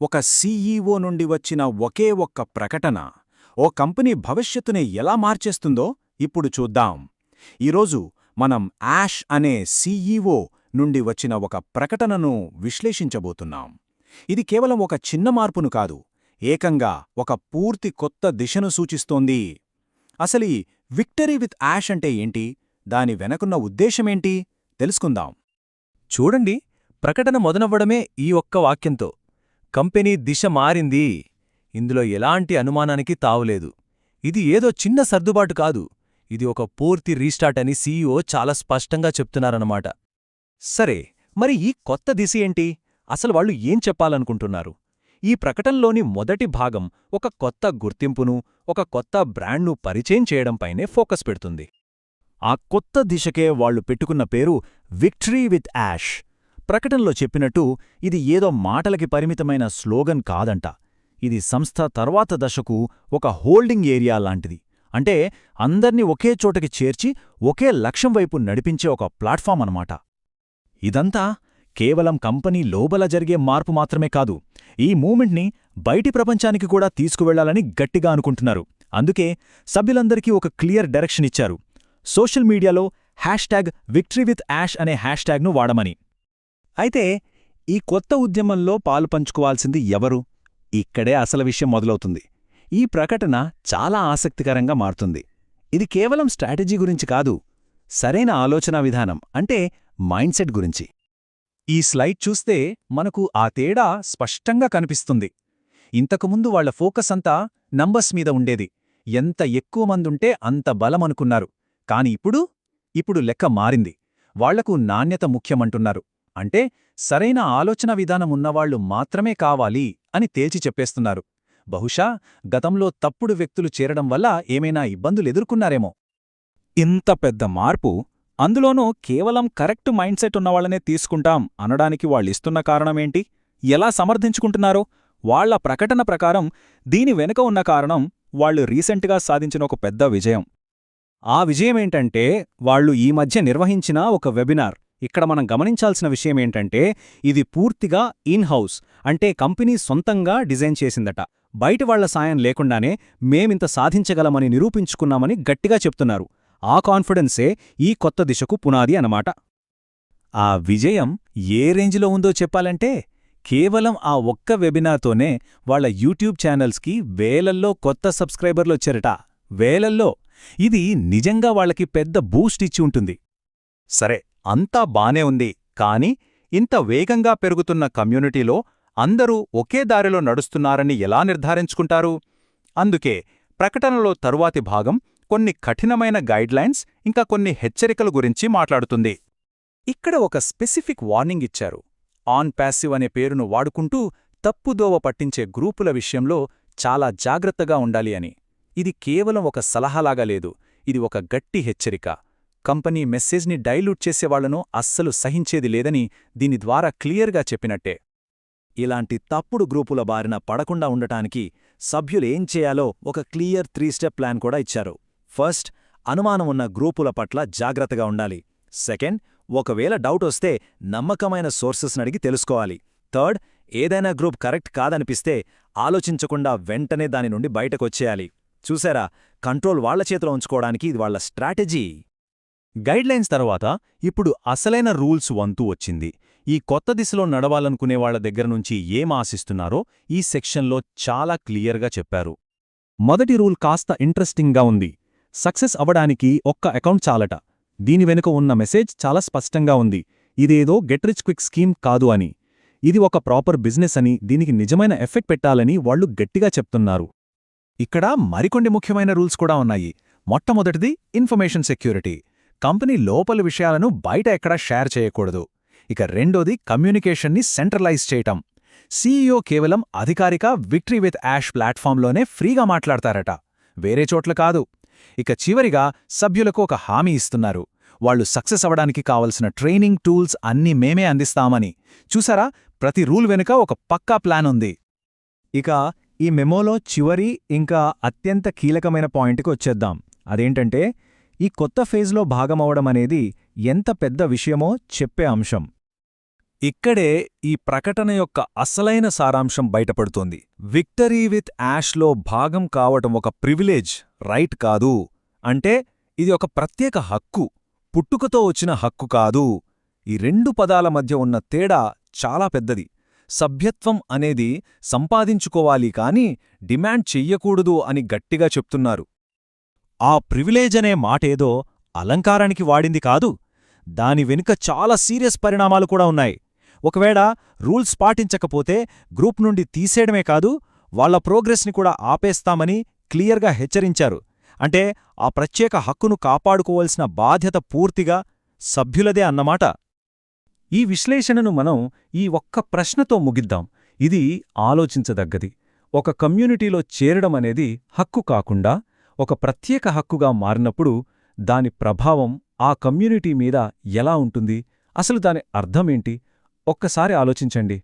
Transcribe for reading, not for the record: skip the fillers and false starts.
ఒక సీఈఓ నుండి వచ్చిన ఒకే ఒక్క ప్రకటన ఓ కంపెనీ భవిష్యత్తుని ఎలా మార్చేస్తుందో ఇప్పుడు చూద్దాం. ఈరోజు మనం యాష్ అనే సీఈఓ నుండి వచ్చిన ఒక ప్రకటనను విశ్లేషించబోతున్నాం. ఇది కేవలం ఒక చిన్న మార్పును కాదు, ఏకంగా ఒక పూర్తి కొత్త దిశను సూచిస్తోంది. అసలీ విక్టరీ విత్ యాష్ అంటే ఏంటి, దాని వెనకున్న ఉద్దేశమేంటి తెలుసుకుందాం. చూడండి, ప్రకటన మొదలవ్వడమే ఈ ఒక్క వాక్యంతో కంపెనీ దిశ మారింది. ఇందులో ఎలాంటి అనుమానానికి తావులేదు. ఇది ఏదో చిన్న సర్దుబాటు కాదు, ఇది ఒక పూర్తి రీస్టార్ట్ అని సీఈఓ చాలా స్పష్టంగా చెప్తున్నారన్నమాట. సరే, మరి ఈ కొత్త దిశ ఏంటి? అసలు వాళ్ళు ఏం చెప్పాలనుకుంటున్నారు? ఈ ప్రకటనలోని మొదటి భాగం ఒక కొత్త గుర్తింపును, ఒక కొత్త బ్రాండ్ను పరిచయం చేయడంపైనే ఫోకస్ పెడుతుంది. ఆ కొత్త దిశకే వాళ్లు పెట్టుకున్న పేరు విక్టరీ విత్ యాష్. ప్రకటనలో చెప్పినట్టు ఇది ఏదో మాటలకి పరిమితమైన స్లోగన్ కాదంట. ఇది సంస్థ తర్వాత దశకు ఒక హోల్డింగ్ ఏరియా లాంటిది. అంటే అందర్నీ ఒకే చోటకి చేర్చి ఒకే లక్ష్యం వైపు నడిపించే ఒక ప్లాట్ఫామ్ అన్నమాట. ఇదంతా కేవలం కంపెనీ లోపల జరిగే మార్పు మాత్రమే కాదు, ఈ మూమెంట్ని బయటి ప్రపంచానికి కూడా తీసుకువెళ్లాలని గట్టిగా అనుకుంటున్నారు. అందుకే సభ్యులందరికీ ఒక క్లియర్ డైరెక్షన్ ఇచ్చారు. సోషల్ మీడియాలో #విక్టరీ విత్ యాష్ అనే హ్యాష్ట్యాగ్ను వాడమని. అయితే ఈ కొత్త ఉద్యమంలో పాలుపంచుకోవాల్సింది ఎవరు? ఇక్కడే అసలు విషయం మొదలవుతుంది. ఈ ప్రకటన చాలా ఆసక్తికరంగా మారుతుంది. ఇది కేవలం స్ట్రాటజీ గురించి కాదు, సరైన ఆలోచనా విధానం అంటే మైండ్ సెట్ గురించి. ఈ స్లైడ్ చూస్తే మనకు ఆ తేడా స్పష్టంగా కనిపిస్తుంది. ఇంతకుముందు వాళ్ల ఫోకస్ అంతా నంబర్స్ మీద ఉండేది. ఎంత ఎక్కువ మందుంటే అంత బలమనుకున్నారు. కాని ఇప్పుడు లెక్క మారింది. వాళ్లకు నాణ్యత ముఖ్యమంటున్నారు. అంటే సరైన ఆలోచన విధానం ఉన్నవాళ్లు మాత్రమే కావాలి అని తేల్చి చెప్పేస్తున్నారు. బహుశా గతంలో తప్పుడు వ్యక్తులు చేరడం వల్ల ఏమైనా ఇబ్బందులెదుర్కొన్నారేమో. ఇంత పెద్ద మార్పు, అందులోనూ కేవలం కరెక్ట్ మైండ్ సెట్ ఉన్నవాళ్లనే తీసుకుంటాం అనడానికి వాళ్ళిస్తున్న కారణమేంటి? ఎలా సమర్థించుకుంటున్నారో? వాళ్ల ప్రకటన ప్రకారం దీని వెనుక ఉన్న కారణం వాళ్లు రీసెంట్గా సాధించిన ఒక పెద్ద విజయం. ఆ విజయమేంటంటే వాళ్లు ఈ మధ్య నిర్వహించిన ఒక వెబినార్. ఇక్కడ మనం గమనించాల్సిన విషయమేంటంటే ఇది పూర్తిగా ఇన్-హౌస్, అంటే కంపెనీ సొంతంగా డిజైన్ చేసిందట. బయటి వాళ్ల సాయం లేకుండానే మేమింత సాధించగలమని నిరూపించుకున్నామని గట్టిగా చెప్తున్నారు. ఆ కాన్ఫిడెన్సే ఈ కొత్త దిశకు పునాది అన్నమాట. ఆ విజయం ఏ రేంజ్లో ఉందో చెప్పాలంటే, కేవలం ఆ ఒక్క వెబినార్తోనే వాళ్ల యూట్యూబ్ ఛానల్స్కి వేలల్లో కొత్త సబ్స్క్రైబర్లొచ్చారట. వేలల్లో! ఇది నిజంగా వాళ్లకి పెద్ద బూస్ట్ ఇచ్చి ఉంటుంది. సరే, అంతా బానే ఉంది. కాని ఇంత వేగంగా పెరుగుతున్న కమ్యూనిటీలో అందరూ ఒకే దారిలో నడుస్తున్నారని ఎలా నిర్ధారించుకుంటారు? అందుకే ప్రకటనలో తరువాతి భాగం కొన్ని కఠినమైన గైడ్లైన్స్, ఇంకా కొన్ని హెచ్చరికల గురించి మాట్లాడుతుంది. ఇక్కడ ఒక స్పెసిఫిక్ వార్నింగ్ ఇచ్చారు. ఆన్ ప్యాసివ్ అనే పేరును వాడుకుంటూ తప్పుదోవ పట్టించే గ్రూపుల విషయంలో చాలా జాగ్రత్తగా ఉండాలి అని. ఇది కేవలం ఒక సలహాలాగా లేదు, ఇది ఒక గట్టి హెచ్చరిక. కంపెనీ మెసేజ్ని డైల్యూట్ చేసేవాళ్లను అస్సలు సహించేది లేదని దీని ద్వారా క్లియర్గా చెప్పినట్టే. ఇలాంటి తప్పుడు గ్రూపుల బారిన పడకుండా ఉండటానికి సభ్యులేం చేయాలో ఒక క్లియర్ 3 స్టెప్ ప్లాన్ కూడా ఇచ్చారు. ఫస్ట్, అనుమానం ఉన్న గ్రూపుల పట్ల జాగ్రత్తగా ఉండాలి. సెకండ్, ఒకవేళ డౌట్ వస్తే నమ్మకమైన సోర్సెస్నడిగి తెలుసుకోవాలి. థర్డ్, ఏదైనా గ్రూప్ కరెక్ట్ కాదనిపిస్తే ఆలోచించకుండా వెంటనే దాని నుండి బయటకొచ్చేయాలి. చూసారా, కంట్రోల్ వాళ్ల చేతిలో ఉంచుకోవడానికి ఇది వాళ్ల స్ట్రాటజీ. గైడ్లైన్స్ తర్వాత ఇప్పుడు అసలైన రూల్స్ వంతు వచ్చింది. ఈ కొత్త దిశలో నడవాలనుకునేవాళ్ల దగ్గరనుంచి ఏం ఆశిస్తున్నారో ఈ సెక్షన్లో చాలా క్లియర్గా చెప్పారు. మొదటి రూల్ కాస్త ఇంట్రెస్టింగ్గా ఉంది. సక్సెస్ అవ్వడానికి ఒక్క అకౌంట్ చాలట. దీని వెనుక ఉన్న మెసేజ్ చాలా స్పష్టంగా ఉంది. ఇదేదో గెట్ రిచ్ క్విక్ స్కీమ్ కాదు అని. ఇది ఒక ప్రాపర్ బిజినెస్ అని, దీనికి నిజమైన ఎఫెక్ట్ పెట్టాలని వాళ్లు గట్టిగా చెప్తున్నారు. ఇక్కడ మరికొన్ని ముఖ్యమైన రూల్స్ కూడా ఉన్నాయి. మొట్టమొదటిది ఇన్ఫర్మేషన్ సెక్యూరిటీ. కంపెనీ లోపలి విషయాలను బయట ఎక్కడా షేర్ చేయకూడదు. ఇక రెండోది కమ్యూనికేషన్ని సెంట్రలైజ్ చేయటం. సీఈఓ కేవలం అధికారిక విక్టరీ విత్ యాష్ ప్లాట్ఫామ్లోనే ఫ్రీగా మాట్లాడతారట, వేరే చోట్ల కాదు. ఇక చివరిగా సభ్యులకు ఒక హామీ ఇస్తున్నారు. వాళ్లు సక్సెస్ అవ్వడానికి కావలసిన ట్రైనింగ్ టూల్స్ అన్నీ మేమే అందిస్తామని. చూసారా, ప్రతి రూల్ వెనుక ఒక పక్కా ప్లాన్ ఉంది. ఇక ఈ మెమోలో చివరి ఇంకా అత్యంత కీలకమైన పాయింట్కి వచ్చేద్దాం. అదేంటంటే, ఈ కొత్త ఫేజ్లో భాగమవడమనేది ఎంత పెద్ద విషయమో చెప్పే అంశం. ఇక్కడే ఈ ప్రకటన యొక్క అసలైన సారాంశం బయటపడుతోంది. విక్టరీ విత్ యాష్లో భాగం కావటం ఒక ప్రివిలేజ్, రైట్ కాదు. అంటే ఇది ఒక ప్రత్యేక హక్కు, పుట్టుకతో వచ్చిన హక్కు కాదు. ఈ రెండు పదాల మధ్య ఉన్న తేడా చాలా పెద్దది. సభ్యత్వం అనేది సంపాదించుకోవాలి కాని డిమాండ్ చెయ్యకూడదు అని గట్టిగా చెప్తున్నారు. ఆ ప్రివిలేజ్ అనే మాటేదో అలంకారానికి వాడింది కాదు. దాని వెనుక చాలా సీరియస్ పరిణామాలు కూడా ఉన్నాయి. ఒకవేళ రూల్స్ పాటించకపోతే గ్రూప్ నుండి తీసేయడమే కాదు, వాళ్ల ప్రోగ్రెస్ని కూడా ఆపేస్తామని క్లియర్గా హెచ్చరించారు. అంటే ఆ ప్రత్యేక హక్కును కాపాడుకోవాల్సిన బాధ్యత పూర్తిగా సభ్యులదే అన్నమాట. ఈ విశ్లేషణను మనం ఈ ఒక్క ప్రశ్నతో ముగిద్దాం. ఇది ఆలోచించదగ్గది. ఒక కమ్యూనిటీలో చేరడమనేది హక్కు కాకుండా ఒక ప్రత్యేక హక్కుగా మారినప్పుడు దాని ప్రభావం ఆ కమ్యూనిటీ మీద ఎలా ఉంటుంది? అసలు దాని అర్థమేంటి? ఒక్కసారి ఆలోచించండి.